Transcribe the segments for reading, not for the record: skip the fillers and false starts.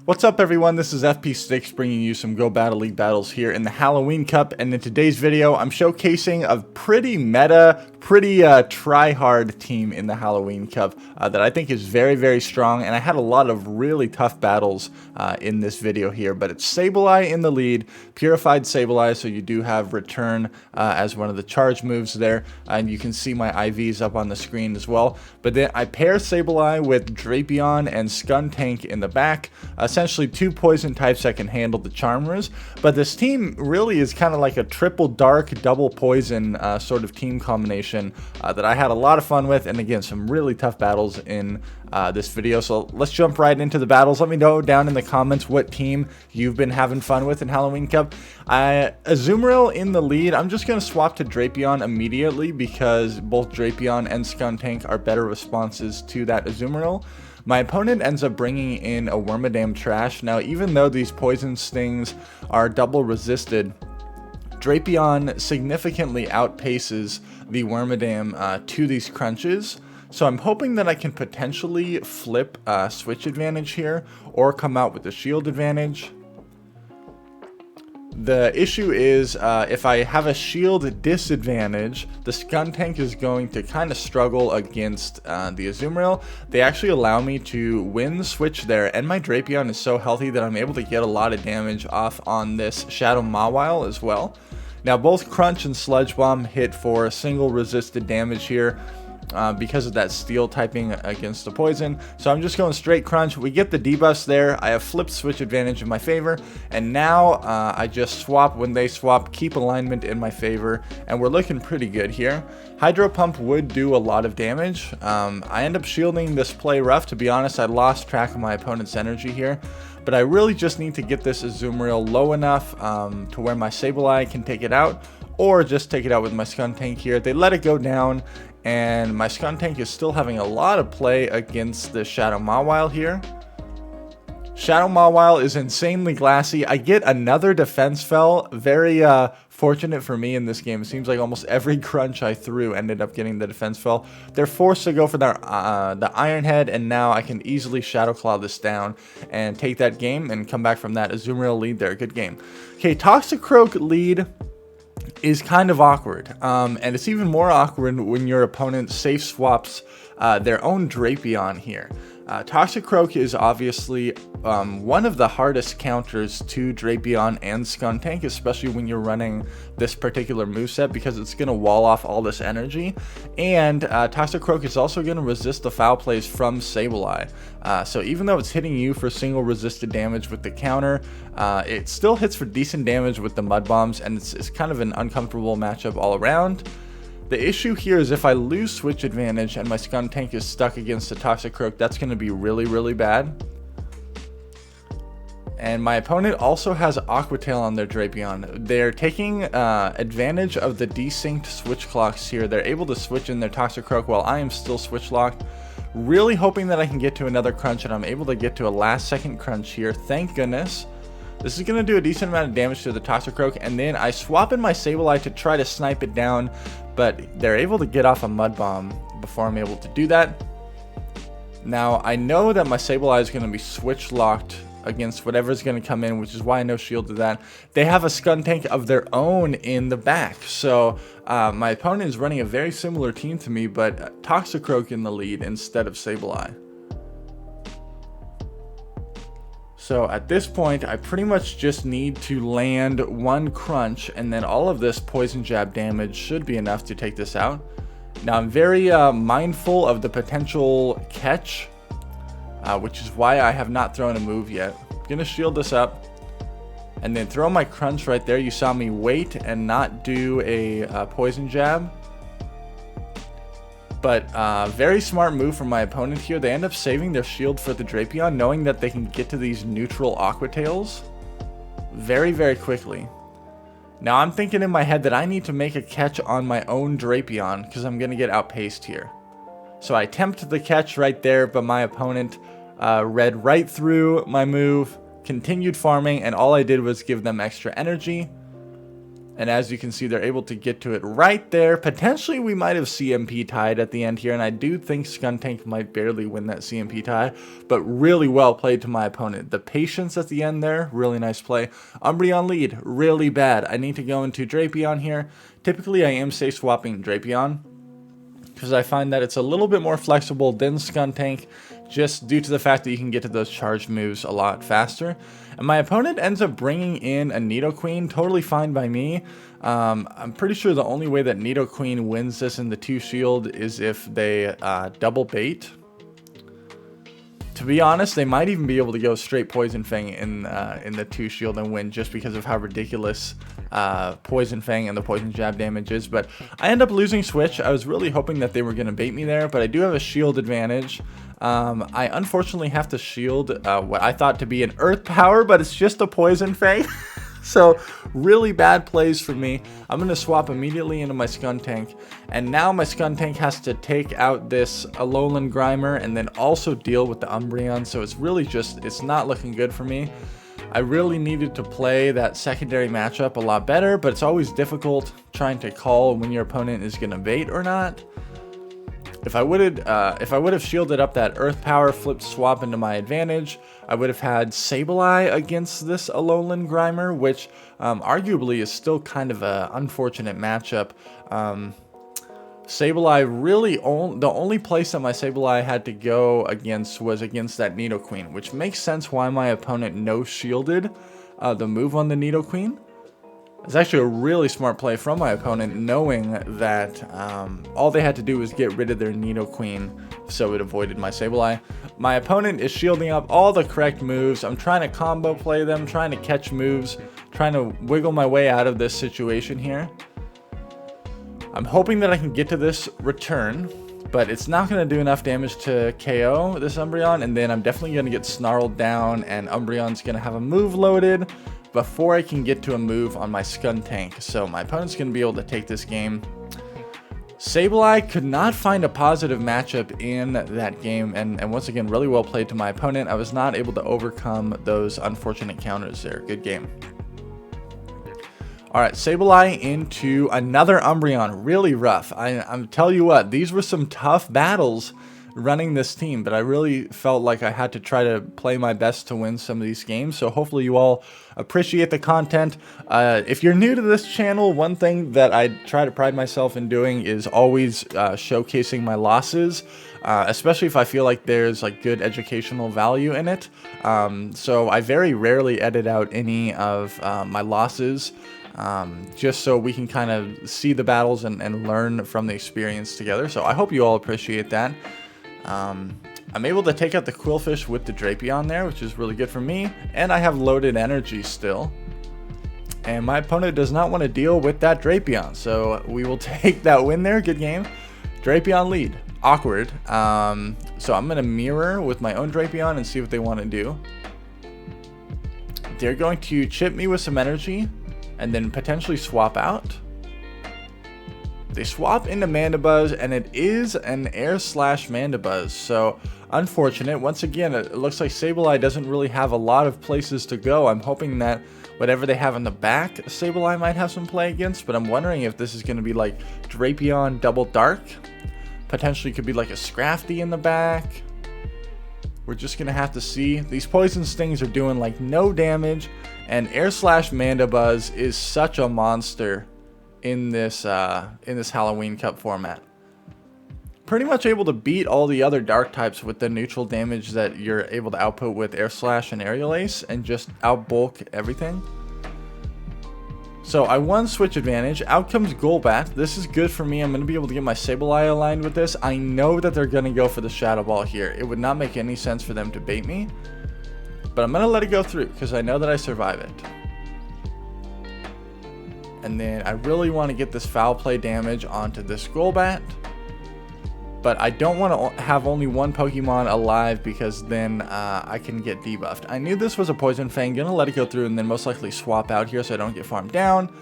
What's up everyone, this is FP6 bringing you some Go Battle League battles here in the Halloween Cup, and in today's video I'm showcasing a pretty meta, try-hard team in the Halloween Cup that I think is very strong, and I had a lot of really tough battles in this video here, but it's Sableye in the lead, Purified Sableye, so you do have Return as one of the charge moves there, and you can see my IVs up on the screen as well, but then I pair Sableye with Drapion and Skuntank in the back, essentially two poison types that can handle the Charmers, but this team really is kind of like a triple dark, double poison sort of team combination that I had a lot of fun with, and again, some really tough battles in this video. So let's jump right into the battles. Let me know down in the comments what team you've been having fun with in Halloween Cup. Azumarill in the lead. I'm just going to swap to Drapion immediately because both Drapion and Skuntank are better responses to that Azumarill. My opponent ends up bringing in a Wormadam Trash. Now, even though these poison stings are double resisted, Drapion significantly outpaces the Wormadam to these crunches. So I'm hoping that I can potentially flip switch advantage here or come out with the shield advantage. The issue is if I have a shield disadvantage, the Skuntank is going to kind of struggle against the Azumarill. They actually allow me to win switch there, and my Drapion is so healthy that I'm able to get a lot of damage off on this Shadow Mawile as well. Now both Crunch and Sludge Bomb hit for single resisted damage here because of that steel typing against the poison. So I'm just going straight Crunch. We get the debuffs there. I have flipped switch advantage in my favor, and now I just swap when they swap, keep alignment in my favor, and we're looking pretty good here. Hydro Pump would do a lot of damage. I end up shielding this play rough. To be honest, I lost track of my opponent's energy here, but I really just need to get this Azumarill low enough to where my Sableye can take it out, or just take it out with my Skuntank here. They let it go down, and my Skuntank is still having a lot of play against the Shadow Mawile here. Shadow Mawile is insanely glassy. I get another defense fell. Very fortunate for me in this game. It seems like almost every crunch I threw ended up getting the defense fell. They're forced to go for their the Iron Head, and now I can easily Shadow Claw this down and take that game and come back from that Azumarill lead there. Good game. Okay, Toxicroak lead is kind of awkward, and it's even more awkward when your opponent safe swaps their own Drapion here. Toxicroak is obviously one of the hardest counters to Drapion and Skuntank, especially when you're running this particular moveset, because it's going to wall off all this energy, and Toxicroak is also going to resist the foul plays from Sableye. So even though it's hitting you for single resisted damage with the counter, it still hits for decent damage with the Mud Bombs, and it's kind of an uncomfortable matchup all around. The issue here is if I lose switch advantage and my Skuntank is stuck against the Toxicroak, that's going to be really bad. And my opponent also has Aqua Tail on their Drapion. They're taking advantage of the desynced switch clocks here. They're able to switch in their Toxicroak while I am still switch locked. Really hoping that I can get to another crunch, and I'm able to get to a last second crunch here. Thank goodness. This is going to do a decent amount of damage to the Toxicroak, and then I swap in my Sableye to try to snipe it down, but they're able to get off a Mud Bomb before I'm able to do that. Now, I know that my Sableye is going to be switch locked against whatever's going to come in, which is why I no shield to that. They have a Skuntank of their own in the back, so my opponent is running a very similar team to me, but Toxicroak in the lead instead of Sableye. So at this point, I pretty much just need to land one crunch, and then all of this poison jab damage should be enough to take this out. Now I'm very mindful of the potential catch, which is why I have not thrown a move yet. I'm gonna shield this up and then throw my crunch right there. You saw me wait and not do a poison jab. But very smart move from my opponent here. They end up saving their shield for the Drapion, knowing that they can get to these neutral Aqua Tails very quickly. Now I'm thinking in my head that I need to make a catch on my own Drapion because I'm going to get outpaced here. So I attempt the catch right there, but my opponent read right through my move, continued farming, and all I did was give them extra energy. And as you can see, they're able to get to it right there. Potentially, we might have CMP tied at the end here. And I do think Skuntank might barely win that CMP tie. But really well played to my opponent. The patience at the end there, really nice play. Umbreon lead, really bad. I need to go into Drapion here. Typically, I am safe swapping Drapion, because I find that it's a little bit more flexible than Skuntank, just due to the fact that you can get to those charge moves a lot faster. And my opponent ends up bringing in a Nidoqueen, totally fine by me. I'm pretty sure the only way that Nidoqueen wins this in the 2 shield is if they double bait. To be honest, they might even be able to go straight Poison Fang in the 2 shield and win, just because of how ridiculous Poison Fang and the Poison Jab damage is. But I end up losing Switch. I was really hoping that they were going to bait me there, but I do have a shield advantage. I unfortunately have to shield what I thought to be an Earth Power, but it's just a Poison Fang. So really bad plays for me. I'm going to swap immediately into my Skuntank. And now my Skuntank has to take out this Alolan Grimer and then also deal with the Umbreon. So it's really just, it's not looking good for me. I really needed to play that secondary matchup a lot better, but it's always difficult trying to call when your opponent is going to bait or not. If I would have shielded up that Earth Power, flipped swap into my advantage, I would have had Sableye against this Alolan Grimer, which arguably is still kind of an unfortunate matchup. Sableye really, the only place that my Sableye had to go against was against that Nidoqueen, which makes sense why my opponent no-shielded the move on the Nidoqueen. It's actually a really smart play from my opponent, knowing that all they had to do was get rid of their Nidoqueen, so it avoided my Sableye. My opponent is shielding up all the correct moves. I'm trying to combo play them, trying to catch moves, trying to wiggle my way out of this situation here. I'm hoping that I can get to this return, but it's not going to do enough damage to KO this Umbreon, and then I'm definitely going to get snarled down, and Umbreon's going to have a move loaded before I can get to a move on my Skuntank. So my opponent's going to be able to take this game. Sableye could not find a positive matchup in that game, and once again, really well played to my opponent. I was not able to overcome those unfortunate counters there. Good game. Alright, Sableye into another Umbreon. Really rough. I'm telling you what, these were some tough battles running this team, but I really felt like I had to try to play my best to win some of these games. So hopefully you all appreciate the content. If you're new to this channel, one thing that I try to pride myself in doing is always showcasing my losses, especially if I feel like there's like good educational value in it. So I very rarely edit out any of my losses, just so we can kind of see the battles and learn from the experience together. So I hope you all appreciate that. I'm able to take out the Qwilfish with the Drapion there, which is really good for me, and I have loaded energy still. And my opponent does not want to deal with that Drapion, so we will take that win there. Good game. Drapion lead. Awkward. So I'm going to mirror with my own Drapion and see what they want to do. They're going to chip me with some energy and then potentially swap out. They swap into Mandibuzz, and it is an Air Slash Mandibuzz, so unfortunate. Once again, it looks like Sableye doesn't really have a lot of places to go. I'm hoping that whatever they have in the back, Sableye might have some play against, but I'm wondering if this is going to be like Drapion Double Dark. Potentially could be like a Scrafty in the back. We're just going to have to see. These Poison Stings are doing like no damage, and Air Slash Mandibuzz is such a monster in this Halloween Cup format. Pretty much able to beat all the other dark types with the neutral damage that you're able to output with Air Slash and Aerial Ace, and just outbulk everything. So I won Switch advantage. Out comes Golbat. This is good for me. I'm going to be able to get my Sableye aligned with this. I know that they're going to go for the Shadow Ball here. It would not make any sense for them to bait me, but I'm going to let it go through because I know that I survive it. And then I really want to get this foul play damage onto this Golbat. But I don't want to have only one Pokemon alive because then I can get debuffed. I knew this was a Poison Fang. Gonna let it go through and then most likely swap out here so I don't get farmed down.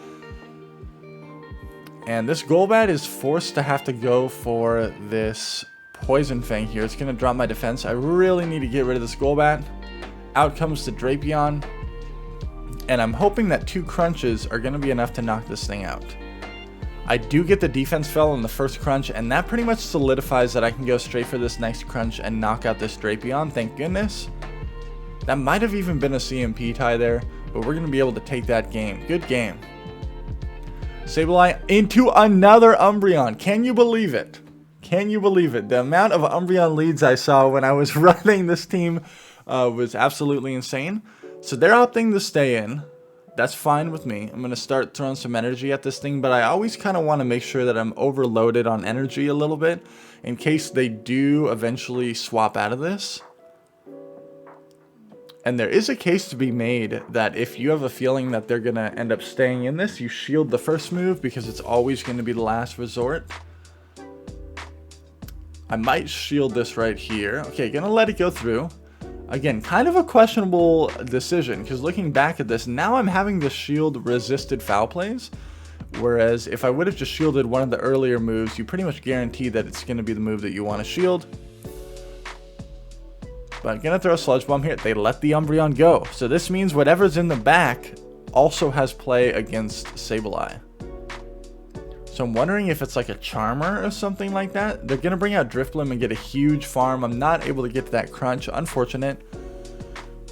And this Golbat is forced to have to go for this Poison Fang here. It's gonna drop my defense. I really need to get rid of this Golbat. Out comes the Drapion. And I'm hoping that 2 crunches are going to be enough to knock this thing out. I do get the defense fell on the first crunch, and that pretty much solidifies that I can go straight for this next crunch and knock out this Drapion, thank goodness. That might have even been a CMP tie there, but we're going to be able to take that game. Good game. Sableye into another Umbreon. Can you believe it? Can you believe it? The amount of Umbreon leads I saw when I was running this team was absolutely insane. So they're opting to stay in. That's fine with me. I'm going to start throwing some energy at this thing, but I always kind of want to make sure that I'm overloaded on energy a little bit in case they do eventually swap out of this. And there is a case to be made that if you have a feeling that they're going to end up staying in this, you shield the first move because it's always going to be the last resort. I might shield this right here. Okay, going to let it go through. Again, kind of a questionable decision because looking back at this, now I'm having to shield resisted foul plays. Whereas if I would have just shielded one of the earlier moves, you pretty much guarantee that it's going to be the move that you want to shield. But I'm going to throw a Sludge Bomb here. They let the Umbreon go. So this means whatever's in the back also has play against Sableye. So I'm wondering if it's like a Charmer or something like that. They're going to bring out Drifblim and get a huge farm. I'm not able to get to that crunch. Unfortunate.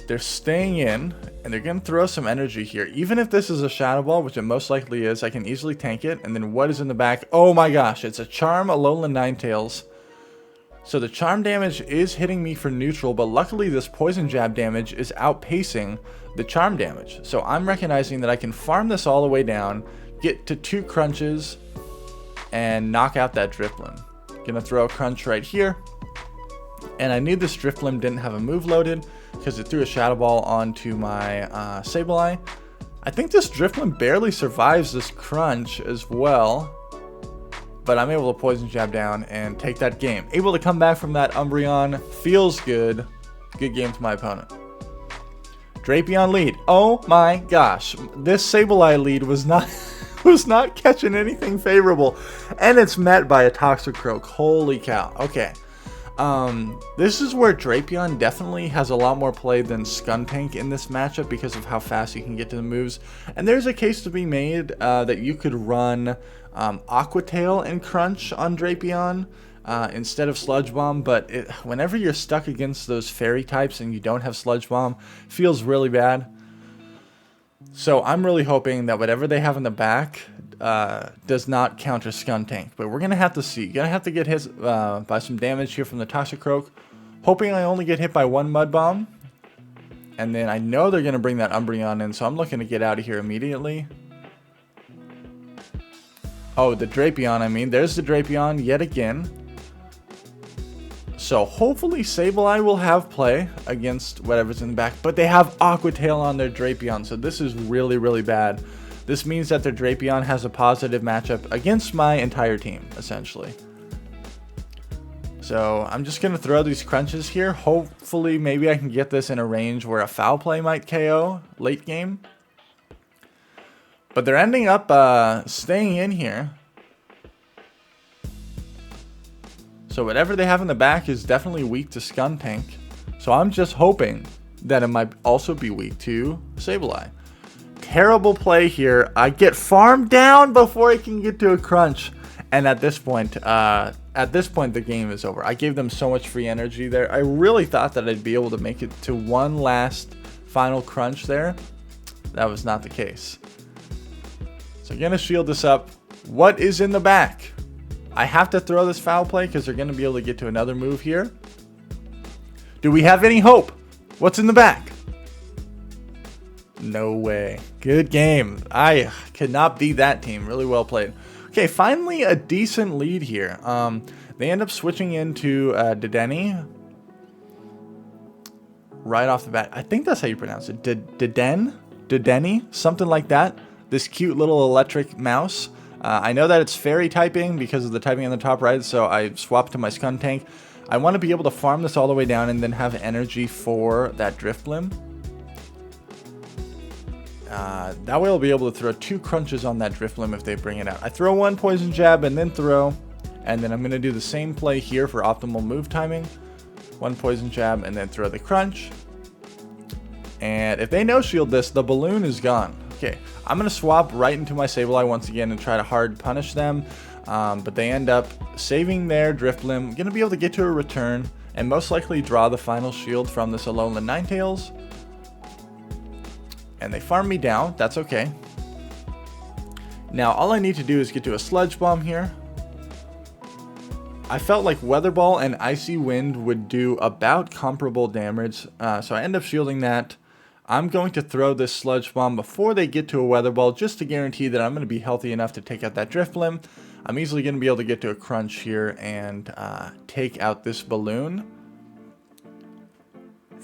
They're staying in, and they're going to throw some energy here. Even if this is a Shadow Ball, which it most likely is, I can easily tank it. And then what is in the back? Oh my gosh, it's a Charm, a Alolan Ninetales. So the Charm damage is hitting me for neutral, but luckily this Poison Jab damage is outpacing the Charm damage. So I'm recognizing that I can farm this all the way down, get to 2 crunches, and knock out that Drifblim. Gonna throw a crunch right here. And I knew this Drifblim didn't have a move loaded because it threw a Shadow Ball onto my Sableye. I think this Drifblim barely survives this crunch as well. But I'm able to Poison Jab down and take that game. Able to come back from that Umbreon. Feels good. Good game to my opponent. Drapion lead. Oh my gosh. This Sableye lead was not catching anything favorable, and it's met by a Toxicroak. Holy cow. Okay, this is where Drapion definitely has a lot more play than Skuntank in this matchup because of how fast you can get to the moves. And there's a case to be made that you could run Aqua Tail and Crunch on Drapion instead of Sludge Bomb, but whenever you're stuck against those fairy types and you don't have Sludge Bomb, it feels really bad. So I'm really hoping that whatever they have in the back does not counter Skuntank. But we're going to have to see. Going to have to get hit by some damage here from the Toxicroak. Hoping I only get hit by 1 Mud Bomb. And then I know they're going to bring that Umbreon in, so I'm looking to get out of here immediately. Oh, the Drapion, I mean. There's the Drapion yet again. So hopefully Sableye will have play against whatever's in the back. But they have Aqua Tail on their Drapion, so this is really, really bad. This means that their Drapion has a positive matchup against my entire team, essentially. So I'm just going to throw these crunches here. Hopefully maybe I can get this in a range where a foul play might KO late game. But they're ending up staying in here. So whatever they have in the back is definitely weak to Skuntank. So I'm just hoping that it might also be weak to Sableye. Terrible play here. I get farmed down before I can get to a crunch. And at this point the game is over. I gave them so much free energy there. I really thought that I'd be able to make it to one last final crunch there. That was not the case. So I'm going to shield this up. What is in the back? I have to throw this foul play because they're going to be able to get to another move here. Do we have any hope? What's in the back? No way. Good game. I could not beat that team. Really well played. Okay, finally a decent lead here. They end up switching into Dedenne right off the bat. I think that's how you pronounce it. Dedenne? Something like that. This cute little electric mouse. I know that it's fairy typing because of the typing on the top right, so I swapped to my Skuntank. I want to be able to farm this all the way down and then have energy for that Drifblim. That way I'll be able to throw 2 crunches on that Drifblim if they bring it out. I throw 1 Poison Jab and then throw, and then I'm going to do the same play here for optimal move timing. 1 Poison Jab and then throw the crunch. And if they no-shield this, the balloon is gone. Okay, I'm going to swap right into my Sableye once again and try to hard punish them. But they end up saving their Drifblim. Going to be able to get to a return and most likely draw the final shield from this Alolan Ninetales. And they farm me down. That's okay. Now all I need to do is get to a Sludge Bomb here. I felt like Weather Ball and Icy Wind would do about comparable damage, so I end up shielding that. I'm going to throw this Sludge Bomb before they get to a Weather Ball just to guarantee that I'm going to be healthy enough to take out that Drifblim. I'm easily going to be able to get to a Crunch here and take out this balloon.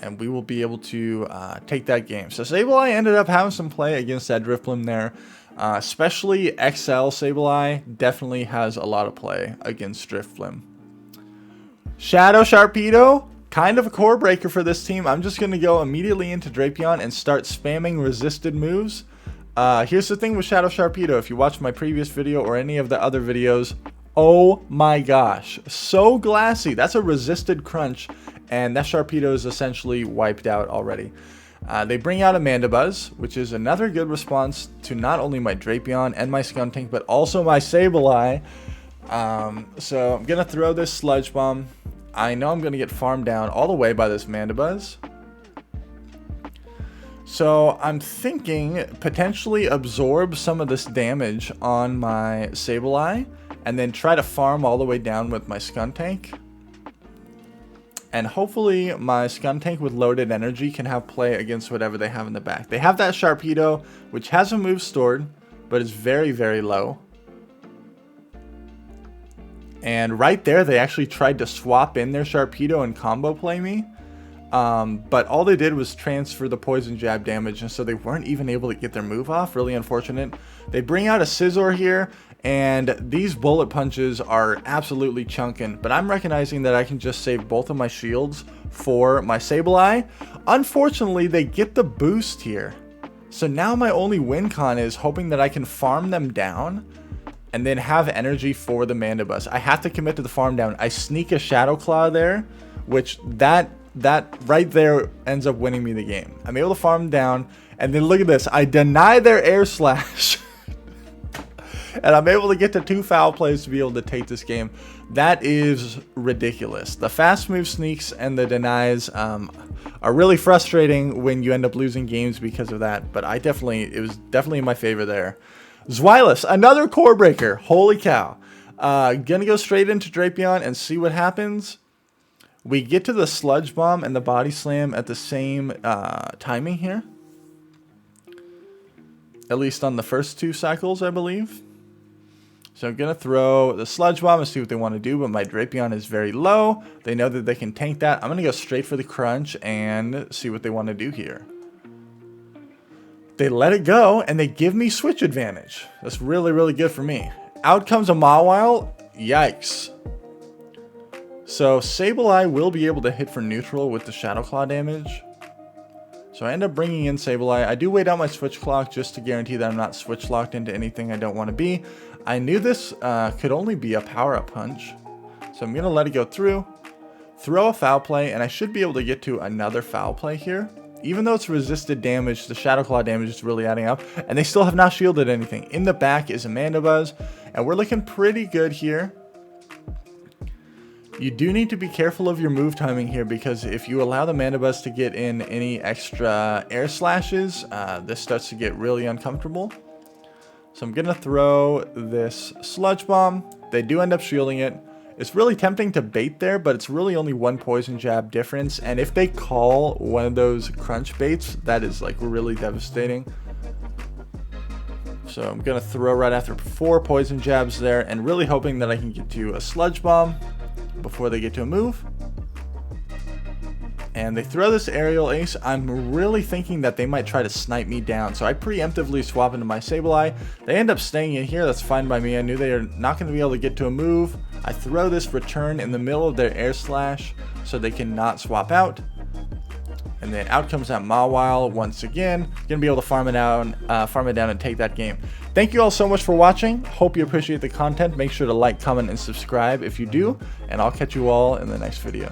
And we will be able to take that game. So Sableye ended up having some play against that Drifblim there. Especially XL Sableye definitely has a lot of play against Drifblim. Shadow Sharpedo, kind of a core breaker for this team. I'm just going to go immediately into Drapion and start spamming resisted moves. Here's the thing with Shadow Sharpedo. If you watch my previous video or any of the other videos, oh my gosh, so glassy. That's a resisted crunch, and that Sharpedo is essentially wiped out already. They bring out a Mandibuzz, which is another good response to not only my Drapion and my Skuntank, but also my Sableye. So I'm going to throw this Sludge Bomb. I know I'm going to get farmed down all the way by this Mandibuzz. So I'm thinking potentially absorb some of this damage on my Sableye and then try to farm all the way down with my Skuntank. And hopefully my Skuntank with loaded energy can have play against whatever they have in the back. They have that Sharpedo, which has a move stored, but is very, very low. And right there, they actually tried to swap in their Sharpedo and combo play me. But all they did was transfer the Poison Jab damage, and so they weren't even able to get their move off. Really unfortunate. They bring out a Scizor here, and these bullet punches are absolutely chunking. But I'm recognizing that I can just save both of my shields for my Sableye. Unfortunately, they get the boost here. So now my only win con is hoping that I can farm them down and then have energy for the Mandibuzz. I have to commit to the farm down. I sneak a Shadow Claw there, which that right there ends up winning me the game. I'm able to farm down, and then look at this. I deny their Air Slash. And I'm able to get to 2 foul plays to be able to take this game. That is ridiculous. The fast move sneaks and the denies are really frustrating when you end up losing games because of that. But it was definitely in my favor there. Zweilous, another core breaker. Holy cow. Gonna go straight into Drapion and see what happens. We get to the Sludge Bomb and the Body Slam at the same timing here. At least on the first 2 cycles, I believe. So I'm going to throw the Sludge Bomb and see what they want to do, but my Drapion is very low. They know that they can tank that. I'm going to go straight for the Crunch and see what they want to do here. They let it go, and they give me switch advantage. That's really, really good for me. Out comes a Mawile. Yikes. So Sableye will be able to hit for neutral with the Shadow Claw damage. So I end up bringing in Sableye. I do wait out my switch clock just to guarantee that I'm not switch locked into anything I don't want to be. I knew this could only be a power-up punch. So I'm going to let it go through, throw a foul play, and I should be able to get to another foul play here. Even though it's resisted damage, the Shadow Claw damage is really adding up, and they still have not shielded anything. In the back is a Mandibuzz, and we're looking pretty good here. You do need to be careful of your move timing here, because if you allow the Mandibuzz to get in any extra air slashes, this starts to get really uncomfortable. So I'm going to throw this Sludge Bomb. They do end up shielding it. It's really tempting to bait there, but it's really only 1 Poison Jab difference. And if they call one of those crunch baits, that is like really devastating. So I'm going to throw right after 4 Poison Jabs there, and really hoping that I can get to a Sludge Bomb before they get to a move. And they throw this Aerial Ace. I'm really thinking that they might try to snipe me down. So I preemptively swap into my Sableye. They end up staying in here. That's fine by me. I knew they are not going to be able to get to a move. I throw this return in the middle of their Air Slash so they cannot swap out. And then out comes that Mawile once again. Going to be able to farm it down and take that game. Thank you all so much for watching. Hope you appreciate the content. Make sure to like, comment, and subscribe if you do. And I'll catch you all in the next video.